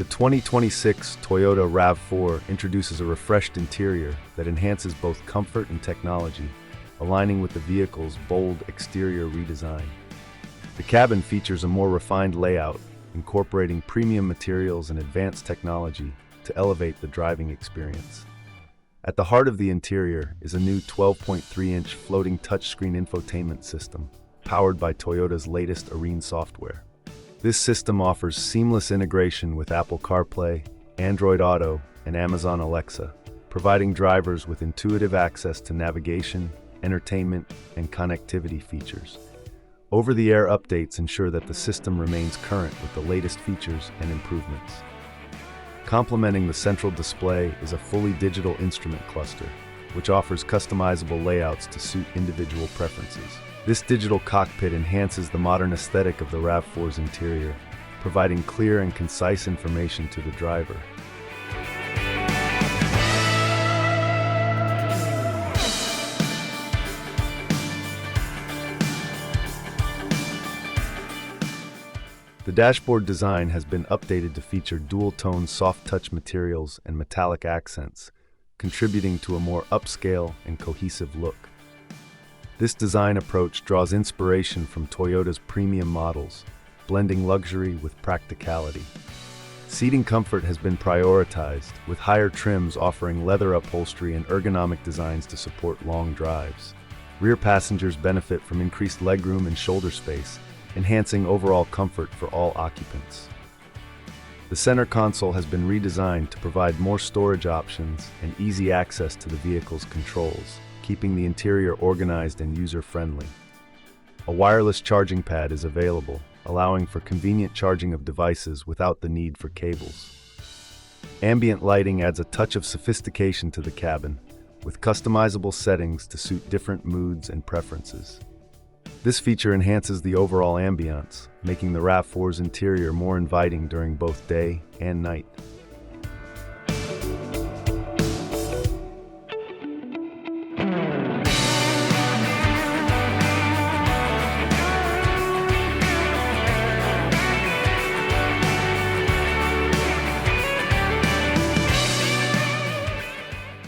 2026 Toyota RAV4 introduces a refreshed interior that enhances both comfort and technology, aligning with the vehicle's bold exterior redesign. The cabin features a more refined layout, incorporating premium materials and advanced technology to elevate the driving experience. At the heart of the interior is a new 12.3-inch floating touchscreen infotainment system, powered by Toyota's latest Arene software. This system offers seamless integration with Apple CarPlay, Android Auto, and Amazon Alexa, providing drivers with intuitive access to navigation, entertainment, and connectivity features. Over-the-air updates ensure that the system remains current with the latest features and improvements. Complementing the central display is a fully digital instrument cluster, which offers customizable layouts to suit individual preferences. This digital cockpit enhances the modern aesthetic of the RAV4's interior, providing clear and concise information to the driver. The dashboard design has been updated to feature dual-tone soft-touch materials and metallic accents, contributing to a more upscale and cohesive look. This design approach draws inspiration from Toyota's premium models, blending luxury with practicality. Seating comfort has been prioritized, with higher trims offering leather upholstery and ergonomic designs to support long drives. Rear passengers benefit from increased legroom and shoulder space, enhancing overall comfort for all occupants. The center console has been redesigned to provide more storage options and easy access to the vehicle's controls, keeping the interior organized and user-friendly. A wireless charging pad is available, allowing for convenient charging of devices without the need for cables. Ambient lighting adds a touch of sophistication to the cabin, with customizable settings to suit different moods and preferences. This feature enhances the overall ambiance, making the RAV4's interior more inviting during both day and night.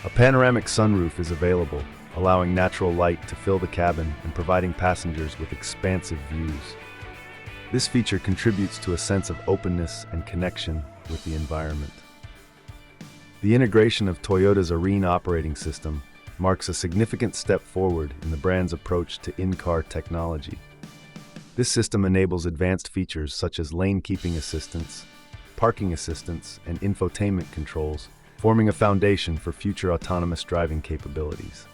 A panoramic sunroof is available, allowing natural light to fill the cabin and providing passengers with expansive views. This feature contributes to a sense of openness and connection with the environment. The integration of Toyota's Arene operating system marks a significant step forward in the brand's approach to in-car technology. This system enables advanced features such as lane keeping assistance, parking assistance, and infotainment controls, forming a foundation for future autonomous driving capabilities.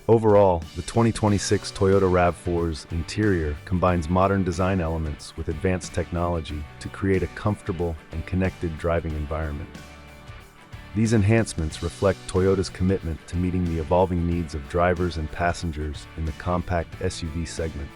Overall, the 2026 Toyota RAV4's interior combines modern design elements with advanced technology to create a comfortable and connected driving environment. These enhancements reflect Toyota's commitment to meeting the evolving needs of drivers and passengers in the compact SUV segment.